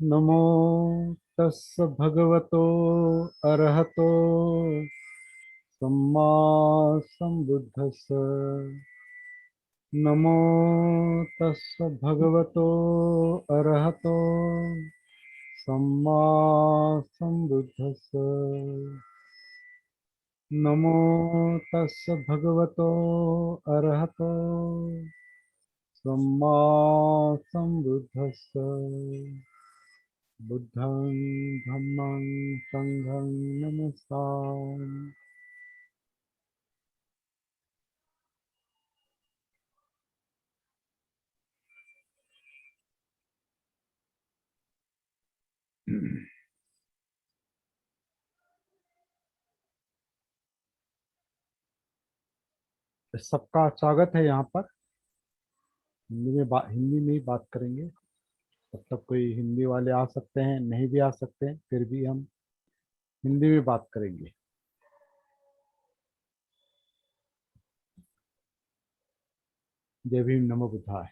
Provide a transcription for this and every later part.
नमो तस् भगवतो अरहतो सम्मा सम्बुद्धस्स। नमो तस् भगवतो अरहतो सम्मा सम्बुद्धस्स। नमो तस् भगवतो अरहतो सम्मा सम्बुद्धस्स। बुद्धं धम्मं संघं नमस्कार। सबका स्वागत है यहाँ पर। हिंदी में ही बात करेंगे। तब तक कोई हिंदी वाले आ सकते हैं, नहीं भी आ सकते हैं, फिर भी हम हिंदी में बात करेंगे। जय भीम, नमो बुद्धाय।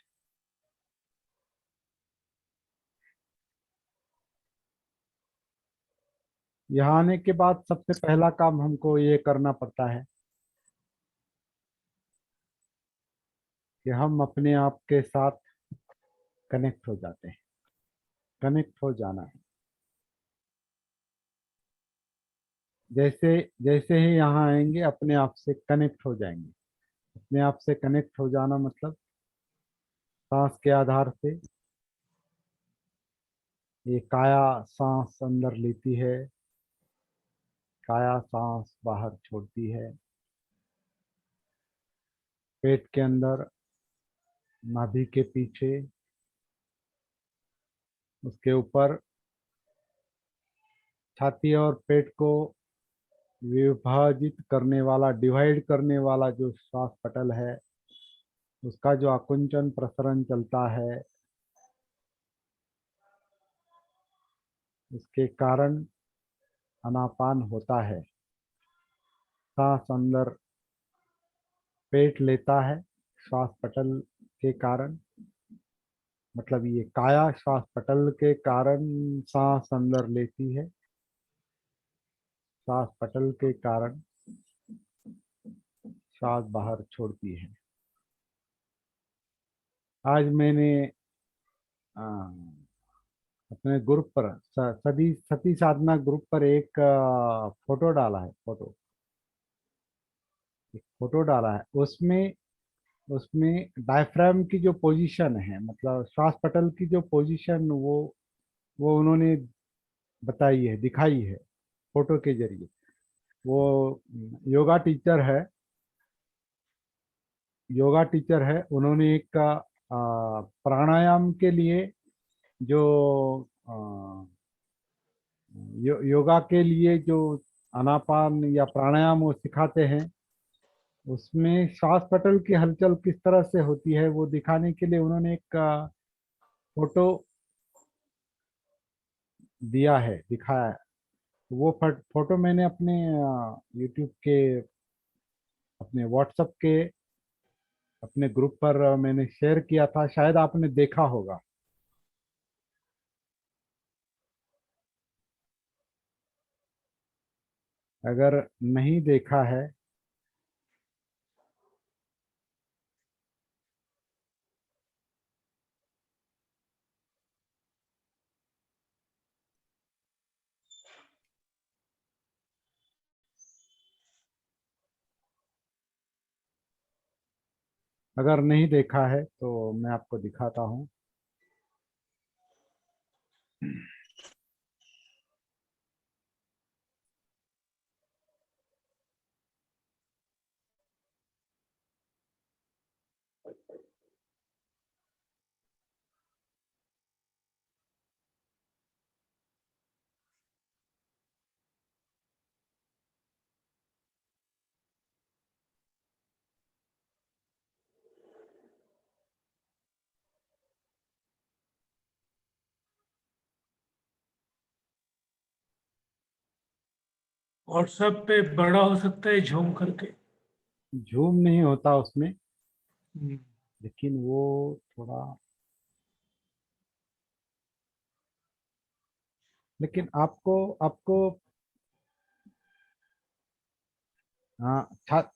यहाँ आने के बाद सबसे पहला काम हमको ये करना पड़ता है कि हम अपने आप के साथ कनेक्ट हो जाते हैं। कनेक्ट हो जाना है। जैसे जैसे ही यहाँ आएंगे अपने आप से कनेक्ट हो जाएंगे। अपने आप से कनेक्ट हो जाना मतलब सांस के आधार से ये काया सांस अंदर लेती है, काया सांस बाहर छोड़ती है। पेट के अंदर, नाभि के पीछे, उसके ऊपर छाती और पेट को विभाजित करने वाला, डिवाइड करने वाला जो श्वास पटल है, उसका जो आकुंचन प्रसरण चलता है, उसके कारण अनापान होता है। सांस अंदर पेट लेता है श्वास पटल के कारण, मतलब ये काया श्वास पटल के कारण सांस अंदर लेती है, श्वास पटल के कारण श्वास बाहर छोड़ती है। आज मैंने आ, अपने ग्रुप पर, सती सती साधना ग्रुप पर एक फोटो डाला है। एक फोटो डाला है। उसमें उसमें डायफ्राम की जो पोजीशन है, मतलब श्वास पटल की जो पोजीशन, वो उन्होंने बताई है, दिखाई है फोटो के जरिए। वो योगा टीचर है। योगा टीचर है। उन्होंने एक प्राणायाम के लिए जो योगा के लिए जो आनापान या प्राणायाम वो सिखाते हैं, उसमें श्वास पटल की हलचल किस तरह से होती है वो दिखाने के लिए उन्होंने एक फोटो दिया है, दिखाया है। वो फोटो मैंने अपने यूट्यूब के, अपने व्हाट्सएप के, अपने ग्रुप पर मैंने शेयर किया था, शायद आपने देखा होगा। अगर नहीं देखा है, अगर नहीं देखा है तो मैं आपको दिखाता हूँ। व्हाट्सएप पे बड़ा हो सकता है झूम करके। झूम नहीं होता उसमें। हम्म, लेकिन वो थोड़ा, लेकिन आपको आपको हाँ,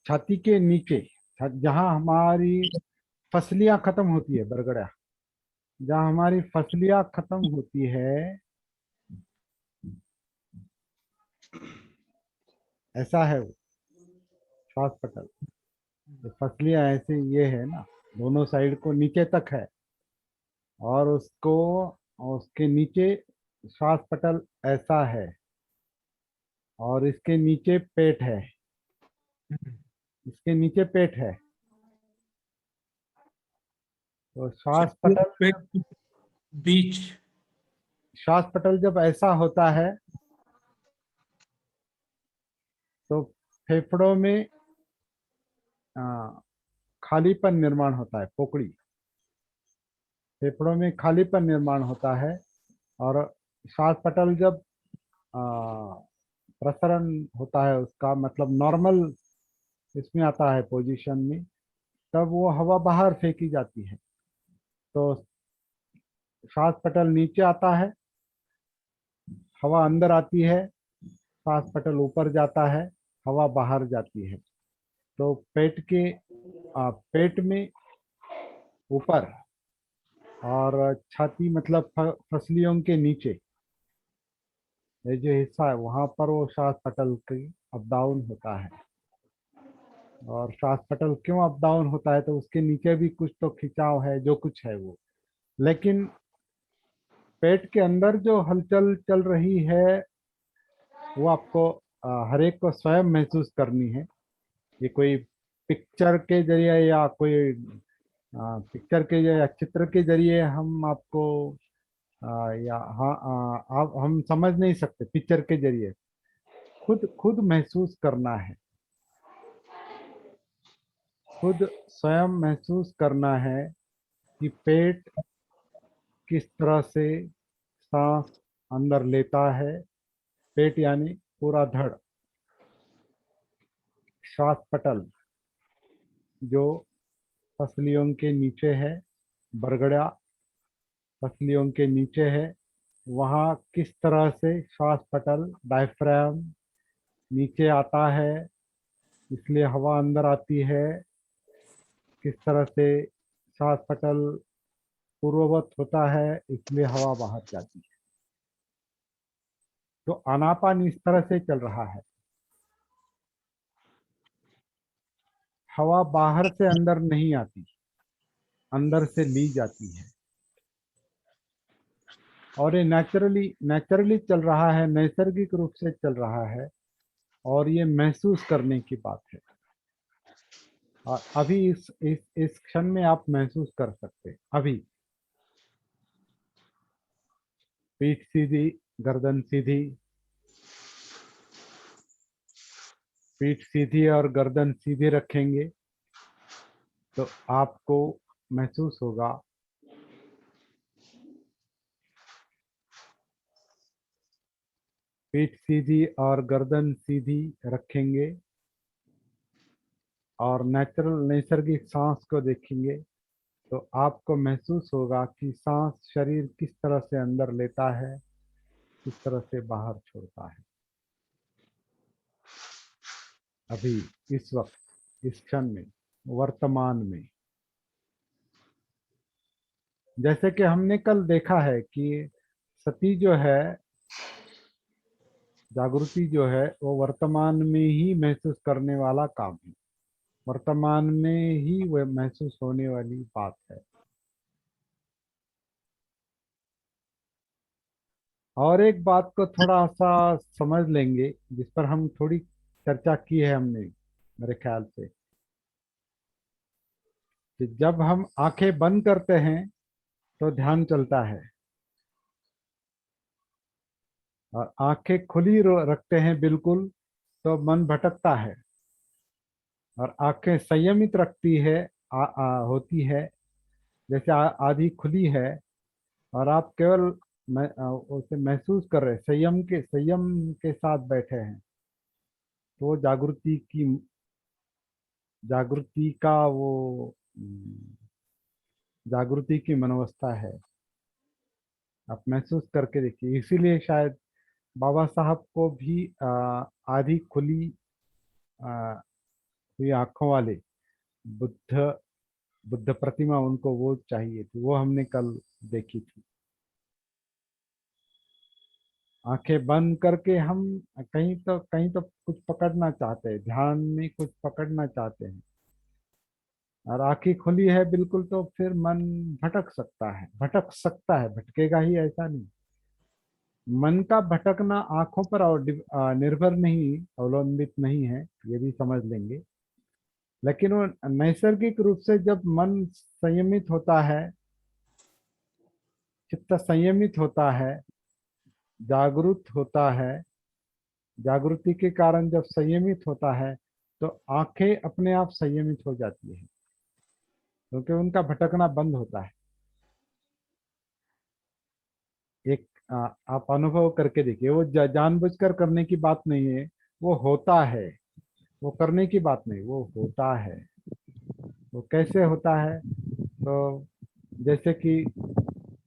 छाती के नीचे, जहाँ हमारी फसलियां खत्म होती है, बरगड़ा, जहाँ हमारी फसलियां खत्म होती है, ऐसा है वो श्वास पटल। ये फसलियां ऐसे ये है ना, दोनों साइड को नीचे तक है, और उसको, और उसके नीचे श्वास पटल ऐसा है, और इसके नीचे पेट है, इसके नीचे पेट है। तो श्वास दोनों पटल पेट जब, के बीच। श्वास पटल जब ऐसा होता है, तो फेफड़ों में आ, खालीपन निर्माण होता है, पोकड़ी, फेफड़ों में खालीपन निर्माण होता है। और श्वास पटल जब आ, प्रसरण होता है, उसका मतलब नॉर्मल इसमें आता है पोजीशन में, तब वो हवा बाहर फेंकी जाती है। तो श्वास पटल नीचे आता है, हवा अंदर आती है, श्वास पटल ऊपर जाता है, हवा बाहर जाती है। तो पेट के पेट में ऊपर, और छाती मतलब फसलियों के नीचे, ये जो हिस्सा है वहां पर वो श्वास पटल की अप डाउन होता है। और श्वास पटल क्यों अप डाउन होता है, तो उसके नीचे भी कुछ तो खिंचाव है, जो कुछ है वो। लेकिन पेट के अंदर जो हलचल चल रही है, वो आपको हर एक को स्वयं महसूस करनी है। ये कोई पिक्चर के जरिए या कोई पिक्चर के या चित्र के जरिए हम आपको या हाँ आप हम समझ नहीं सकते। पिक्चर के जरिए खुद खुद महसूस करना है, खुद स्वयं महसूस करना है कि पेट किस तरह से सांस अंदर लेता है। पेट यानी पूरा धड़, श्वास पटल जो पसलियों के नीचे है, बरगड़ा पसलियों के नीचे है, वहाँ किस तरह से श्वास पटल डायफ्राम नीचे आता है, इसलिए हवा अंदर आती है। किस तरह से श्वास पटल पूर्ववत होता है, इसलिए हवा बाहर जाती है। तो आनापान इस तरह से चल रहा है, हवा बाहर से अंदर नहीं आती, अंदर से ली जाती है। और ये नेचुरली नेचुरली चल रहा है, नैसर्गिक रूप से चल रहा है। और ये महसूस करने की बात है। और अभी इस क्षण में आप महसूस कर सकते हैं। अभी पीठ सीधी, गर्दन सीधी, पीठ सीधी और गर्दन सीधी रखेंगे तो आपको महसूस होगा। पीठ सीधी और गर्दन सीधी रखेंगे और नेचुरल नैसर्गिक सांस को देखेंगे, तो आपको महसूस होगा कि सांस शरीर किस तरह से अंदर लेता है, किस तरह से बाहर छोड़ता है। अभी इस वक्त, इस क्षण में, वर्तमान में, जैसे कि हमने कल देखा है कि सती जो है, जागृति जो है, वो वर्तमान में ही महसूस करने वाला काम है, वर्तमान में ही वह महसूस होने वाली बात है। और एक बात को थोड़ा सा समझ लेंगे, जिस पर हम थोड़ी चर्चा की है हमने, मेरे ख्याल से, कि जब हम आंखें बंद करते हैं तो ध्यान चलता है, और आंखें खुली रखते हैं बिल्कुल तो मन भटकता है। और आंखें संयमित रखती है, होती है, जैसे आधी खुली है, और आप केवल उसे महसूस कर रहे हैं, संयम के साथ बैठे हैं, तो जागृति का वो जागृति की मनोवस्था है। आप महसूस करके देखिए। इसीलिए शायद बाबा साहब को भी आधी खुली आ, हुई आंखों वाले बुद्ध बुद्ध प्रतिमा उनको वो चाहिए थी, वो हमने कल देखी थी। आंखें बंद करके हम कहीं तो कुछ पकड़ना चाहते हैं, ध्यान में कुछ पकड़ना चाहते हैं, और आंखें खुली है बिल्कुल तो फिर मन भटक सकता है, भटकेगा ही ऐसा नहीं। मन का भटकना आंखों पर निर्भर नहीं, अवलंबित नहीं है, ये भी समझ लेंगे। लेकिन वो नैसर्गिक रूप से जब मन संयमित होता है, चित्त संयमित होता है, जागरूक होता है, जागृति के कारण जब संयमित होता है तो आंखें अपने आप संयमित हो जाती है, क्योंकि उनका भटकना बंद होता है। एक आप अनुभव करके देखिए, वो जानबूझकर करने की बात नहीं है, वो होता है। वो करने की बात नहीं, वो होता है। वो कैसे होता है? तो जैसे कि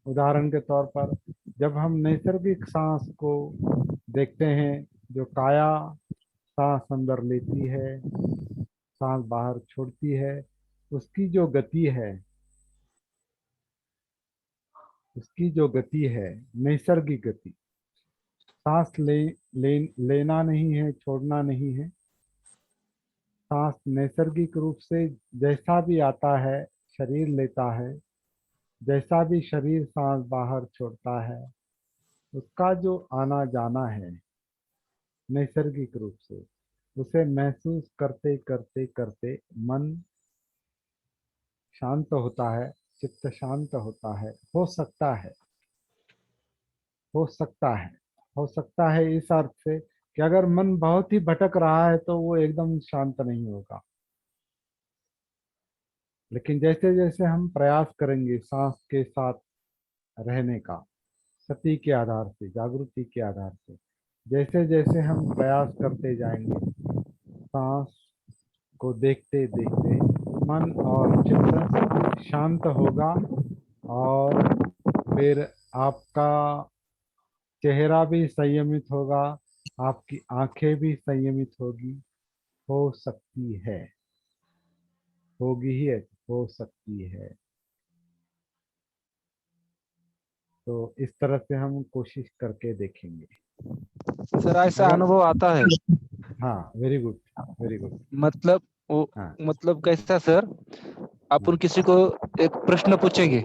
उदाहरण के तौर पर जब हम नैसर्गिक सांस को देखते हैं, जो काया सांस अंदर लेती है, सांस बाहर छोड़ती है, उसकी जो गति है, उसकी जो गति है, नैसर्गिक गति, सांस लेना नहीं है, छोड़ना नहीं है। सांस नैसर्गिक रूप से जैसा भी आता है शरीर लेता है, जैसा भी शरीर सांस बाहर छोड़ता है, उसका जो आना जाना है नैसर्गिक रूप से, उसे महसूस करते करते करते मन शांत होता है, चित्त शांत होता है। हो सकता है हो सकता है इस अर्थ से कि अगर मन बहुत ही भटक रहा है तो वो एकदम शांत नहीं होगा। लेकिन जैसे जैसे हम प्रयास करेंगे सांस के साथ रहने का, सती के आधार से, जागृति के आधार से, जैसे जैसे हम प्रयास करते जाएंगे, सांस को देखते देखते मन और चित्त शांत होगा, और फिर आपका चेहरा भी संयमित होगा, आपकी आंखें भी संयमित होगी। हो सकती है, होगी ही है, हो सकती है। तो इस तरह से हम कोशिश करके देखेंगे। सर ऐसा अगर अनुभव आता है। हाँ, वेरी गुड, वेरी गुड। मतलब वो हाँ मतलब कैसा सर, अपन हाँ किसी को एक प्रश्न पूछेंगे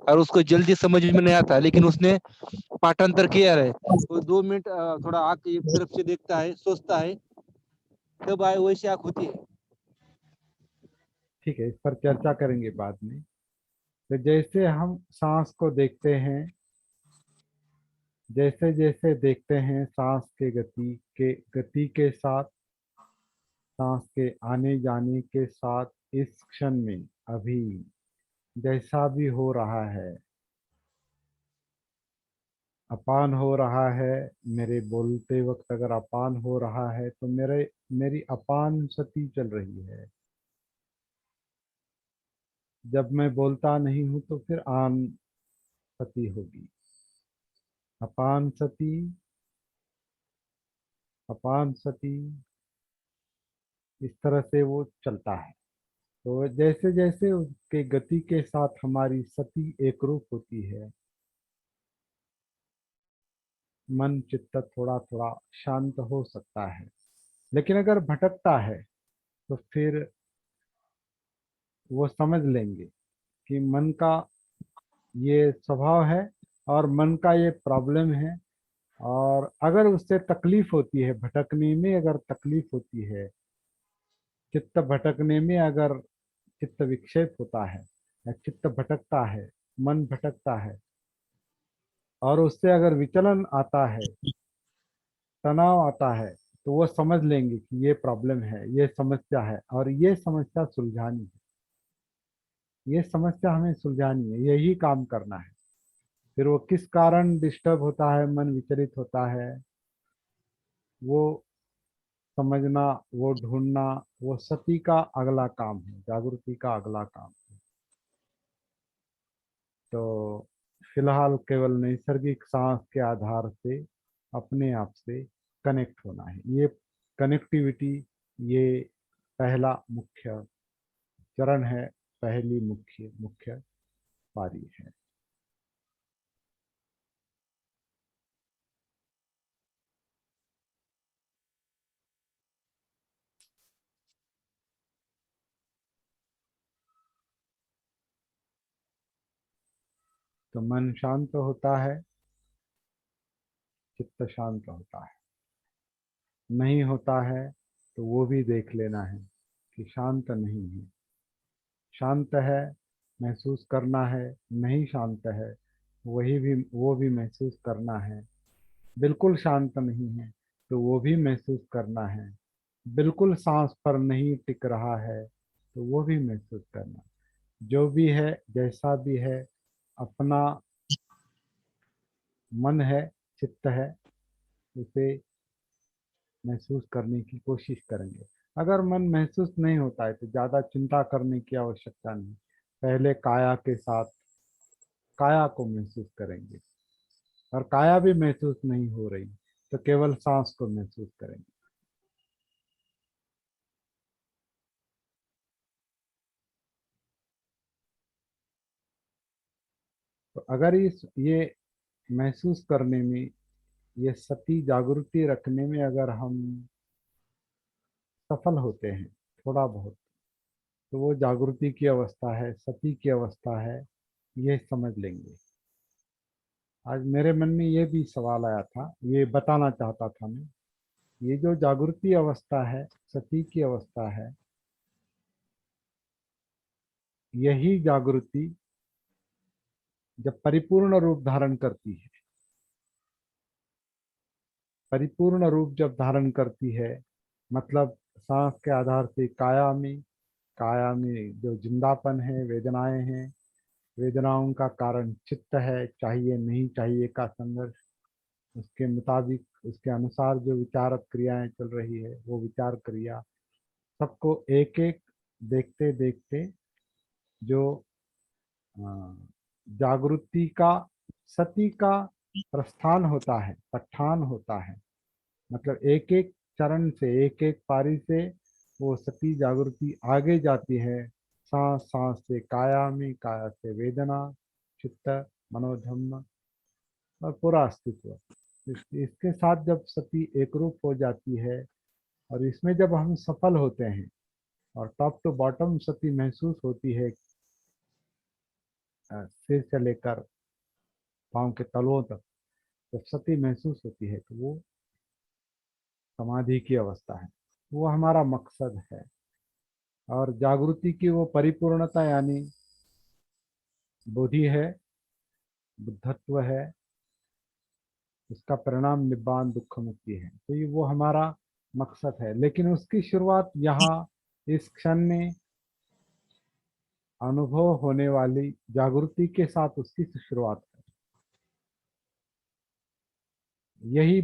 और उसको जल्दी समझ में नहीं आता, लेकिन उसने पाठांतर किया है, वो 2 मिनट थोड़ा आंख एक तरफ से देखता है, सोचता है, तब आए वैसी आंख होती है। ठीक है, इस पर चर्चा करेंगे बाद में। तो जैसे हम सांस को देखते हैं, जैसे जैसे देखते हैं सांस के गति के साथ, सांस के आने जाने के साथ, इस क्षण में अभी जैसा भी हो रहा है, अपान हो रहा है, मेरे बोलते वक्त अगर अपान हो रहा है तो मेरी अपान सती चल रही है। जब मैं बोलता नहीं हूं तो फिर आन सती होगी। अपान सती, अपान सती, इस तरह से वो चलता है। तो जैसे जैसे उसके गति के साथ हमारी सती एकरूप होती है, मन चित्त थोड़ा थोड़ा शांत हो सकता है। लेकिन अगर भटकता है तो फिर वो समझ लेंगे कि मन का ये स्वभाव है और मन का ये प्रॉब्लम है। और अगर उससे तकलीफ होती है, भटकने में अगर तकलीफ होती है, चित्त भटकने में अगर चित्त विक्षेप होता है, या चित्त भटकता है, मन भटकता है, और उससे अगर विचलन आता है, तनाव आता है, तो वो समझ लेंगे कि ये प्रॉब्लम है, ये समस्या है, और ये समस्या सुलझानी है। ये समस्या हमें सुलझानी है, यही काम करना है। फिर वो किस कारण डिस्टर्ब होता है, मन विचलित होता है, वो समझना, वो ढूंढना, वो सती का अगला काम है, जागृति का अगला काम है। तो फिलहाल केवल नैसर्गिक सांस के आधार से अपने आप से कनेक्ट होना है। ये कनेक्टिविटी, ये पहला मुख्य चरण है, पहली मुख्य पारी है। तो मन शांत होता है, चित्त शांत होता है। नहीं होता है तो वो भी देख लेना है कि शांत नहीं है। शांत है, महसूस करना है। नहीं शांत है, वो भी महसूस करना है। बिल्कुल शांत नहीं है तो वो भी महसूस करना है। बिल्कुल सांस पर नहीं टिक रहा है तो वो भी महसूस करना। जो भी है, जैसा भी है, अपना मन है, चित्त है, उसे महसूस करने की कोशिश करेंगे। अगर मन महसूस नहीं होता है तो ज़्यादा चिंता करने की आवश्यकता नहीं। पहले काया के साथ काया को महसूस करेंगे, और काया भी महसूस नहीं हो रही तो केवल सांस को महसूस करेंगे। तो अगर ये महसूस करने में, ये सती जागृति रखने में अगर हम सफल होते हैं थोड़ा बहुत, तो वो जागृति की अवस्था है, सती की अवस्था है, ये समझ लेंगे। आज मेरे मन में ये भी सवाल आया था, ये बताना चाहता था मैं। ये जो जागृति अवस्था है, सती की अवस्था है, यही जागृति जब परिपूर्ण रूप धारण करती है, परिपूर्ण रूप जब धारण करती है, मतलब सांस के आधार से काया में जो जिंदापन है, वेदनाएं हैं, वेदनाओं का कारण चित्त है, चाहिए नहीं चाहिए का संघर्ष, उसके मुताबिक, उसके अनुसार जो विचारक क्रियाएं चल रही है, वो विचार क्रिया सबको एक एक देखते देखते जो जागृति का, सती का प्रस्थान होता है, प्रस्थान होता है, मतलब एक एक चरण से, एक एक पारी से वो सती जागृति आगे जाती है। सांस सांस से काया में, काया से वेदना, चित्त, मनोधम्म और पूरा अस्तित्व। इसके साथ जब सती एक रूप हो जाती है, और इसमें जब हम सफल होते हैं और टॉप टू बॉटम सती महसूस होती है, सिर से लेकर पाँव के तलुओं तक जब सती महसूस होती है तो वो समाधि की अवस्था है। वो हमारा मकसद है। और जागृति की वो परिपूर्णता यानी बोधि है, बुद्धत्व है, उसका परिणाम निब्बान दुख मुक्ति है। तो ये वो हमारा मकसद है, लेकिन उसकी शुरुआत यहाँ इस क्षण में अनुभव होने वाली जागृति के साथ उसकी शुरुआत है। यही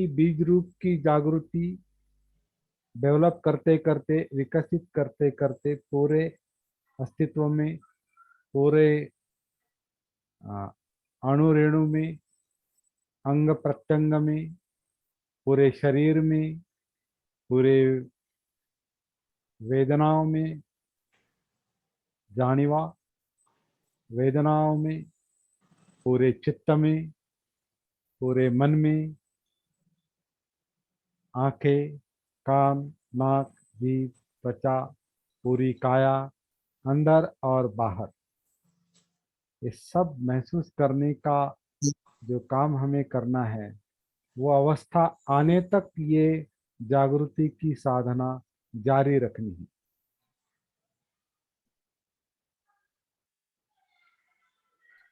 बीज रूप की जागृति डेवलप करते करते, विकसित करते करते पूरे अस्तित्व में, पूरे अणु रेणु में, अंग प्रत्यंग में, पूरे शरीर में, पूरे वेदनाओं में, जानिवा वेदनाओं में, पूरे चित्त में, पूरे मन में, आंखें, कान, नाक, जीभ, त्वचा, पूरी काया, अंदर और बाहर, ये सब महसूस करने का जो काम हमें करना है, वो अवस्था आने तक ये जागृति की साधना जारी रखनी है।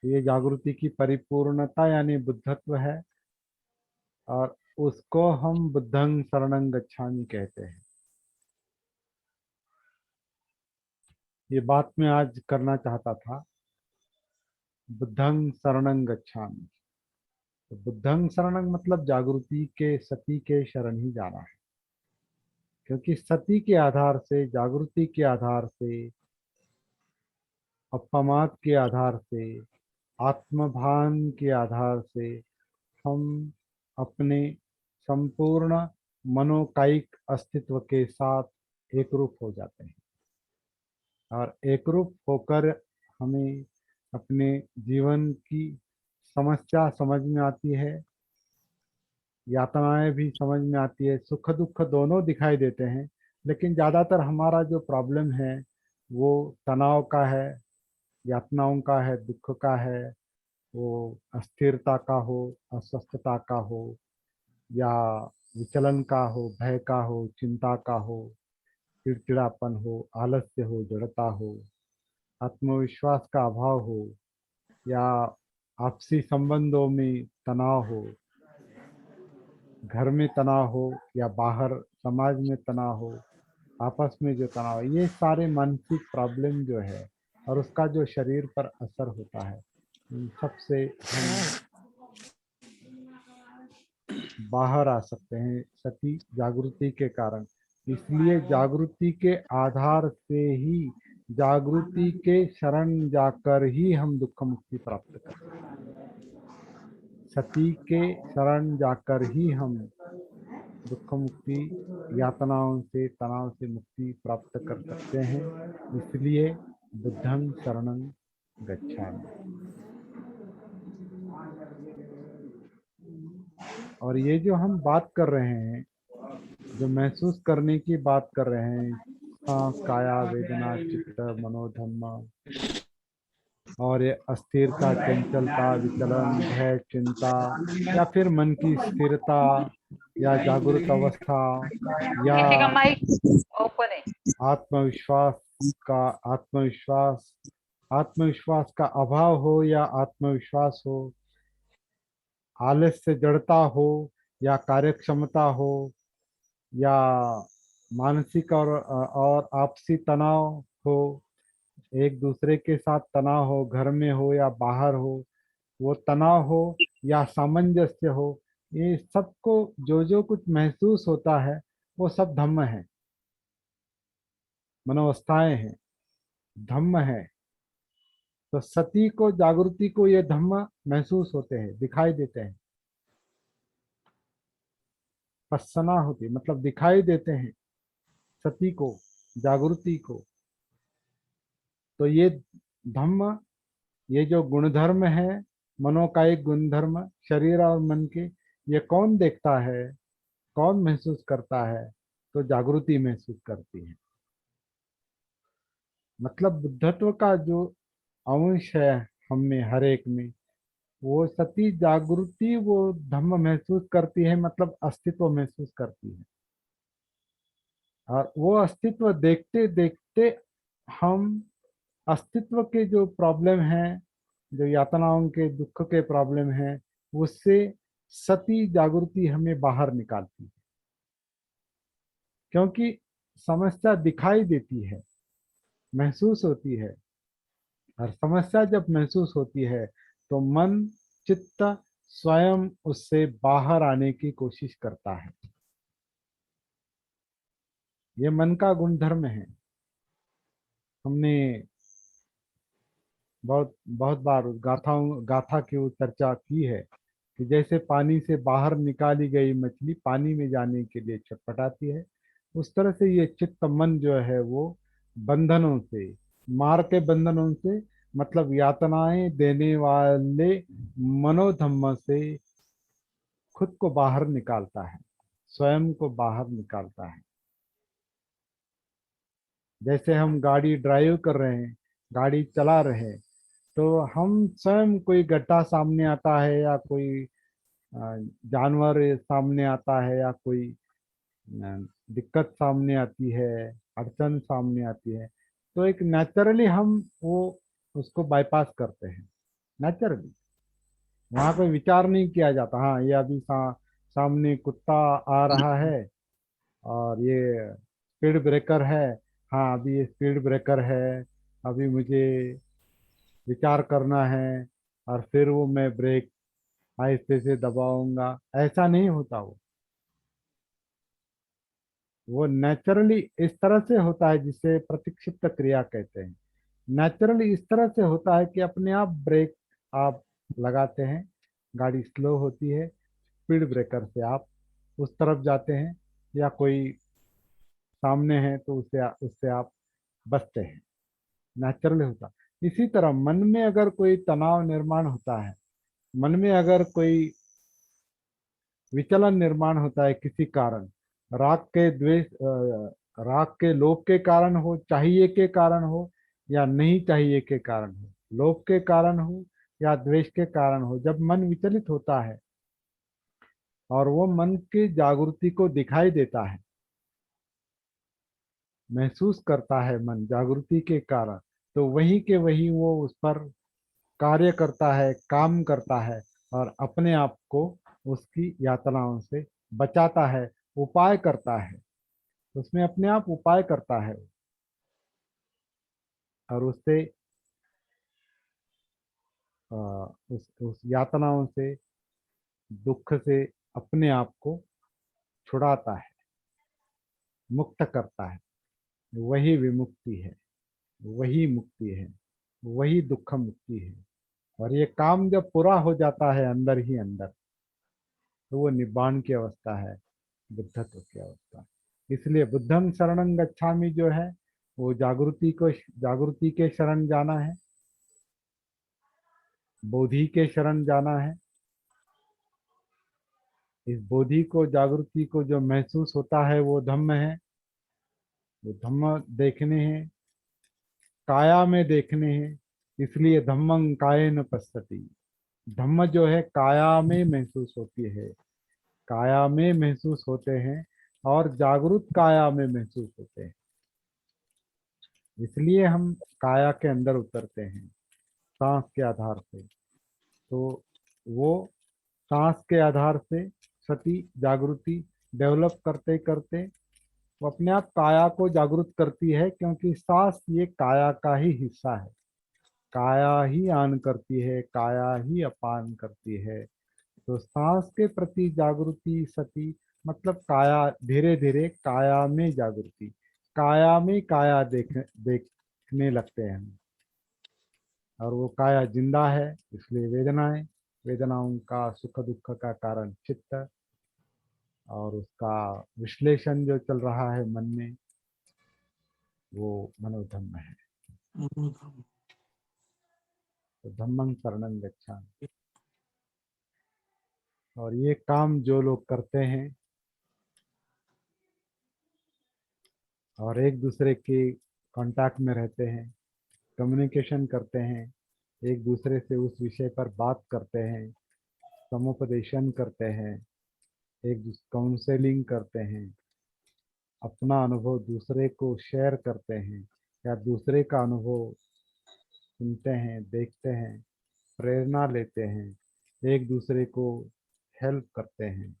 ये जागृति की परिपूर्णता यानी बुद्धत्व है, और उसको हम बुद्धं शरणं गच्छामि कहते हैं। ये बात मैं आज करना चाहता था, बुद्धं शरणं गच्छामि। तो बुद्धं शरणं मतलब जागृति के, सती के शरण ही जाना है, क्योंकि सती के आधार से, जागृति के आधार से अपमाद के आधार से, आत्मभान के आधार से हम अपने संपूर्ण मनोकायिक अस्तित्व के साथ एकरूप हो जाते हैं, और एकरूप होकर हमें अपने जीवन की समस्या समझ में आती है, यातनाएं भी समझ में आती है, सुख दुख दोनों दिखाई देते हैं। लेकिन ज़्यादातर हमारा जो प्रॉब्लम है वो तनाव का है, यातनाओं का है, दुख का है, वो अस्थिरता का हो, अस्वस्थता का हो, या विचलन का हो, भय का हो, चिंता का हो, चिड़चिड़ापन हो, आलस्य हो, जड़ता हो, आत्मविश्वास का अभाव हो, या आपसी संबंधों में तनाव हो, घर में तनाव हो या बाहर समाज में तनाव हो, आपस में जो तनाव है, ये सारे मानसिक प्रॉब्लम जो है और उसका जो शरीर पर असर होता है, इन सबसे हम बाहर आ सकते हैं सती जागृति के कारण। इसलिए जागृति के आधार से ही, जागृति के शरण जाकर ही हम दुख मुक्ति प्राप्त कर सकते हैं। सती के शरण जाकर ही हम दुख मुक्ति, यातनाओं से, तनाव से मुक्ति प्राप्त कर सकते हैं। इसलिए बुद्धं शरणं गच्छामि। और ये जो हम बात कर रहे हैं, जो महसूस करने की बात कर रहे हैं, सांस, काया, वेदना, चित्त, मनोधम्म, और ये अस्थिरता, चंचलता, विचलन, भय, चिंता, या फिर मन की स्थिरता, या जागृत अवस्था, या किसी का माइक ओपन है। आत्मविश्वास का आत्मविश्वास आत्मविश्वास का अभाव हो या आत्मविश्वास हो, आलस्य, जड़ता हो या कार्यक्षमता हो, या मानसिक और आपसी तनाव हो, एक दूसरे के साथ तनाव हो, घर में हो या बाहर हो, वो तनाव हो या सामंजस्य हो, ये सबको जो जो कुछ महसूस होता है वो सब धम्म है, मनोवस्थाएं हैं, धम्म है। तो सती को, जागृति को ये धम्म महसूस होते हैं, दिखाई देते हैं। पස්සना होती मतलब दिखाई देते हैं सती को, जागृति को। तो ये धम्म, ये जो गुणधर्म है, मनोकायिक गुणधर्म, शरीर और मन के, ये कौन देखता है, कौन महसूस करता है? तो जागृति महसूस करती है। मतलब बुद्धत्व का जो अंश है हम में, हर एक में, वो सती जागृति वो धम्म महसूस करती है, मतलब अस्तित्व महसूस करती है। और वो अस्तित्व देखते देखते हम अस्तित्व के जो प्रॉब्लम हैं, जो यातनाओं के, दुख के प्रॉब्लम हैं, उससे सती जागृति हमें बाहर निकालती है। क्योंकि समस्या दिखाई देती है, महसूस होती है, और समस्या जब महसूस होती है तो मन, चित्त स्वयं उससे बाहर आने की कोशिश करता है। ये मन का गुणधर्म है। हमने बहुत बहुत बार उस गाथा की वो चर्चा की है कि जैसे पानी से बाहर निकाली गई मछली पानी में जाने के लिए छटपटाती है, उस तरह से ये चित्त, मन जो है वो बंधनों से, मार के बंधनों से, मतलब यातनाएं देने वाले मनोधम्म से खुद को बाहर निकालता है, स्वयं को बाहर निकालता है। जैसे हम गाड़ी ड्राइव कर रहे हैं, गाड़ी चला रहे हैं, तो हम स्वयं, कोई गड्ढा सामने आता है, या कोई जानवर सामने आता है, या कोई दिक्कत सामने आती है, अड़चन सामने आती है, तो एक नेचुरली हम वो उसको बाईपास करते हैं, नेचुरली। वहाँ कोई विचार नहीं किया जाता, हाँ ये अभी सामने कुत्ता आ रहा है और ये स्पीड ब्रेकर है, हाँ अभी ये स्पीड ब्रेकर है, अभी मुझे विचार करना है, और फिर वो मैं ब्रेक आहिस्ते से दबाऊंगा, ऐसा नहीं होता। वो नेचुरली इस तरह से होता है जिसे प्रतीक्षिप्त क्रिया कहते हैं। नेचुरली इस तरह से होता है कि अपने आप ब्रेक आप लगाते हैं, गाड़ी स्लो होती है, स्पीड ब्रेकर से आप उस तरफ जाते हैं, या कोई सामने है तो उससे उससे आप बचते हैं, नेचुरली होता। इसी तरह मन में अगर कोई तनाव निर्माण होता है, मन में अगर कोई विचलन निर्माण होता है किसी कारण, राग के द्वेष राग के लोभ के कारण हो, चाहिए के कारण हो, या नहीं चाहिए के कारण हो, लोभ के कारण हो या द्वेष के कारण हो, जब मन विचलित होता है और वो मन की जागृति को दिखाई देता है, महसूस करता है मन जागृति के कारण, तो वही के वही वो उस पर कार्य करता है, काम करता है, और अपने आप को उसकी यातनाओं से बचाता है, उपाय करता है। उसमें अपने आप उपाय करता है और उससे उस यातनाओं से, दुख से अपने आप को छुड़ाता है, मुक्त करता है। वही विमुक्ति है, वही मुक्ति है, वही दुख मुक्ति है। और ये काम जब पूरा हो जाता है अंदर ही अंदर, तो वो निब्बाण की अवस्था है, बुद्धत्व की अवस्था। इसलिए बुद्धं शरणं गच्छामि जो है, वो जागृति के शरण जाना है, बोधि के शरण जाना है। इस बोधि को, जागृति को जो महसूस होता है वो धम्म है, वो धम्म देखने हैं, काया में देखने हैं। इसलिए धम्मं कायेन पश्यति, धम्म जो है काया में महसूस होती है, काया में महसूस होते हैं और जागृत काया में महसूस होते हैं। इसलिए हम काया के अंदर उतरते हैं सांस के आधार से। तो वो सांस के आधार से सती जागृति डेवलप करते करते वो अपने आप काया को जागृत करती है, क्योंकि सांस ये काया का ही हिस्सा है। काया ही आन करती है, काया ही अपान करती है। तो सांस के प्रति जागृति सती, मतलब काया, धीरे धीरे काया में जागृति, काया में काया देखने लगते हैं हम। और वो काया जिंदा है, इसलिए वेदनाएं, वेदनाओं का, सुख दुख का कारण चित्त, और उसका विश्लेषण जो चल रहा है मन में, वो मनोधम्म है। तो धम्मं शरणं गच्छामि। और ये काम जो लोग करते हैं और एक दूसरे के कांटेक्ट में रहते हैं, कम्युनिकेशन करते हैं, एक दूसरे से उस विषय पर बात करते हैं, समुपदेशन करते हैं, एक काउंसलिंग करते हैं, अपना अनुभव दूसरे को शेयर करते हैं, या दूसरे का अनुभव सुनते हैं, देखते हैं, प्रेरणा लेते हैं, एक दूसरे को हेल्प करते हैं,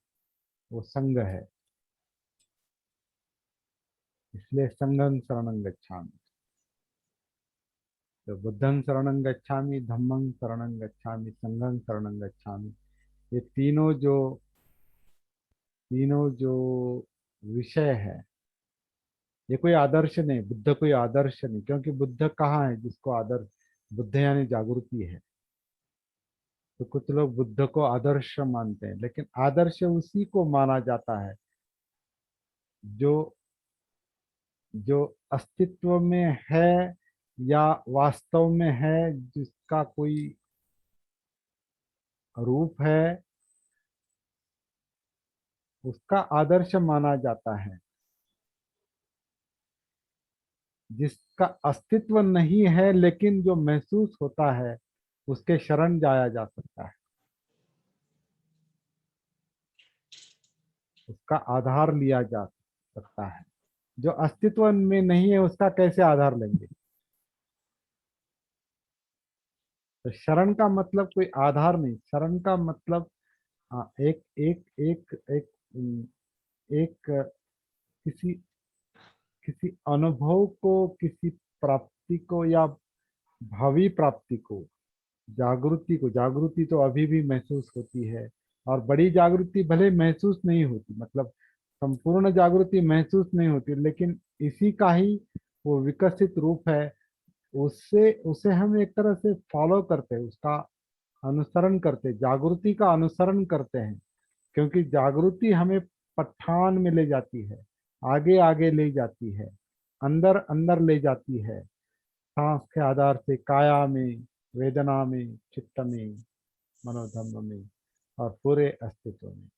वो संघ है। इसलिए संघं शरणं गच्छामि। तो बुद्धं शरणं गच्छामि, धम्मं शरणं गच्छामि, संघं शरणं गच्छामि। ये तीनों जो विषय है, ये कोई आदर्श नहीं, बुद्ध कोई आदर्श नहीं, क्योंकि बुद्ध कहाँ है जिसको आदर्श, बुद्ध यानी जागृति है। तो कुछ लोग बुद्ध को आदर्श मानते हैं, लेकिन आदर्श उसी को माना जाता है जो जो अस्तित्व में है या वास्तव में है, जिसका कोई रूप है, उसका आदर्श माना जाता है। जिसका अस्तित्व नहीं है लेकिन जो महसूस होता है, उसके शरण जाया जा सकता है, उसका आधार लिया जा सकता है। जो अस्तित्व में नहीं है उसका कैसे आधार लेंगे? तो शरण का मतलब कोई आधार नहीं, शरण का मतलब एक एक एक एक एक किसी किसी अनुभव को, किसी प्राप्ति को, या भावी प्राप्ति को, जागृति तो अभी भी महसूस होती है। और बड़ी जागृति भले महसूस नहीं होती, मतलब संपूर्ण जागृति महसूस नहीं होती, लेकिन इसी का ही वो विकसित रूप है, उससे उसे हम एक तरह से फॉलो करते हैं, उसका अनुसरण करते, जागृति का अनुसरण करते हैं, क्योंकि जागृति हमें पठान में ले जाती है, आगे आगे ले जाती है, अंदर अंदर ले जाती है, सांस के आधार से काया में, वेदना में, चित्त में, मनोधर्म में और पूरे अस्तित्व में।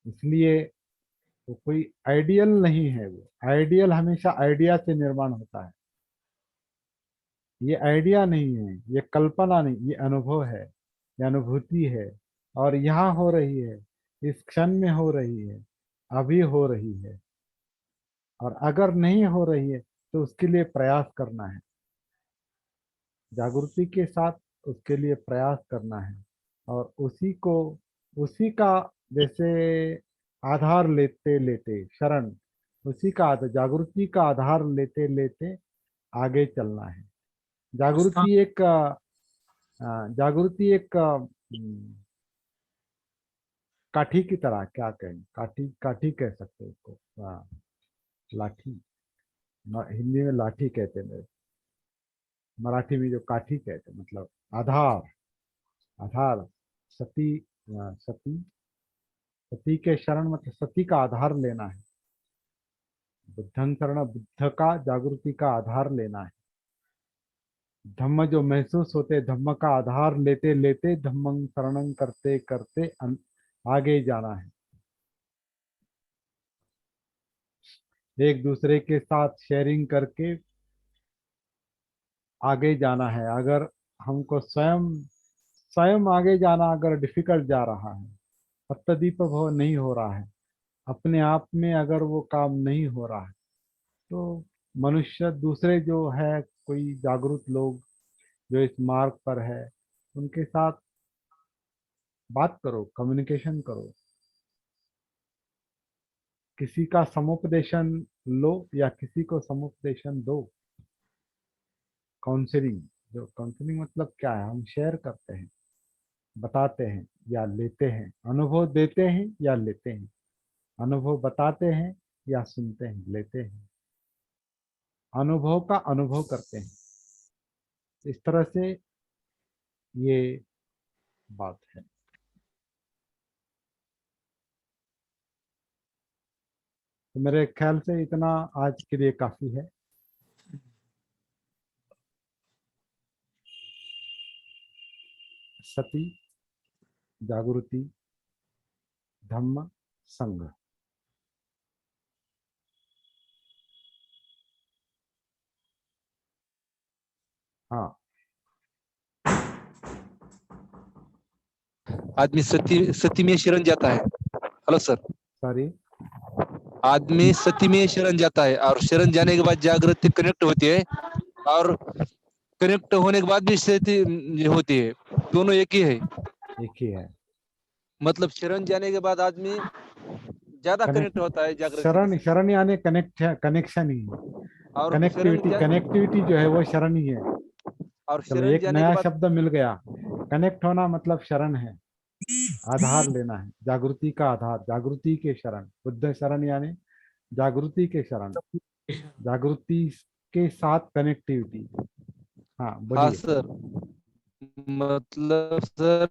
इसलिए वो कोई आइडियल नहीं है, वो आइडियल हमेशा आइडिया से निर्माण होता है। ये आइडिया नहीं है, ये कल्पना नहीं, ये अनुभव है, ये अनुभूति है, और यहाँ हो रही है, इस क्षण में हो रही है, अभी हो रही है। और अगर नहीं हो रही है तो उसके लिए प्रयास करना है, जागृति के साथ उसके लिए प्रयास करना है, और उसी का जैसे आधार लेते लेते शरण, उसी का जागृति का आधार लेते लेते आगे चलना है। जागृति एक जागृति एक काठी की तरह, क्या कहें, काठी काठी कह सकते हैं उसको, लाठी, हिंदी में लाठी कहते हैं, मराठी में जो काठी कहते हैं, मतलब आधार, आधार। सती, सती, सती के शरण मतलब सती का आधार लेना है। बुद्धं शरण, बुद्ध का जागृति का आधार लेना है। धम्म जो महसूस होते, धम्म का आधार लेते लेते धम्मं शरणं करते करते आगे जाना है। एक दूसरे के साथ शेयरिंग करके आगे जाना है। अगर हमको स्वयं स्वयं आगे जाना अगर डिफिकल्ट जा रहा है, सप्तदीप भव नहीं हो रहा है, अपने आप में अगर वो काम नहीं हो रहा है, तो मनुष्य दूसरे जो है, कोई जागरूक लोग जो इस मार्ग पर है, उनके साथ बात करो, कम्युनिकेशन करो, किसी का समुपदेशन लो या किसी को समुपदेशन दो। काउंसलिंग, जो काउंसलिंग मतलब क्या है, हम शेयर करते हैं, बताते हैं या लेते हैं, अनुभव देते हैं या लेते हैं, अनुभव बताते हैं या सुनते हैं, लेते हैं, अनुभव का अनुभव करते हैं। इस तरह से ये बात है। तो मेरे ख्याल से इतना आज के लिए काफी है। सती, जागृति, धम्म, संघ। हाँ, आदमी सती में शरण जाता है। Hello sir, sorry. आदमी सती में शरण जाता है और शरण जाने के बाद जागृति कनेक्ट होती है, और कनेक्ट होने के बाद भी सती होती है, दोनों एक ही है। एक ही है। मतलब शरण जाने के बाद आदमी ज्यादा कनेक्ट कनेक्ट, होता है जागृति के शरण, साथ, शरण यानी कनेक्ट है, कनेक्शन ही है। और कनेक्टिविटी, कनेक्टिविटी जो है वो शरण ही है। चलो, शरण एक जाने के नया बाद शब्द मिल गया। कनेक्ट होना मतलब शरण है, आधार लेना है, जागृति का आधार, जागृति के शरण, बुद्ध शरण यानी जागृति के शरण, जागृति के साथ कनेक्टिविटी। हाँ, हाँ बोलिए। सर, मतलब सर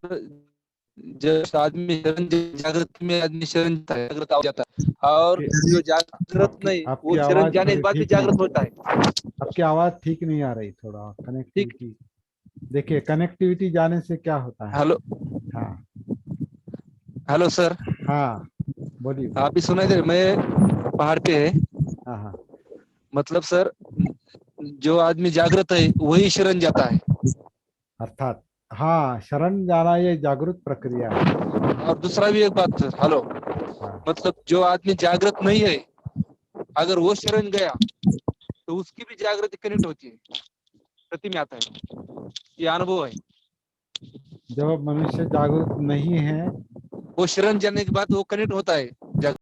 जब आदमी शरण जागृत में आदमी शरण जागृत हो जाता है, और जो जागृत आपकी नहीं आपकी वो शरण आवाज जाने के थोड़ी बाद भी ठीक जागृत नहीं, होता है। आपकी आवाज ठीक नहीं आ रही, थोड़ा ठीक। कनेक्टिविटी। देखिए, कनेक्टिविटी जाने से क्या होता है। हेलो, हाँ, हेलो सर, हाँ, बोलिए आप बोलिए। भी सुनाई दे रहे? मैं पहाड़ पे है, हाँ, हाँ, मतलब सर जो आदमी जागृत है वही शरण जाता है। अर्थात हाँ, शरण जाना ये जागृत प्रक्रिया है। और दूसरा भी एक बात सर, हेलो, हाँ, मतलब जो आदमी जागृत नहीं है, अगर वो शरण गया तो उसकी भी जागृति कनेक्ट होती है, सती में आता है, ये अनुभव है। जब मनुष्य जागृत नहीं है, वो शरण जाने के बाद वो कनेक्ट होता है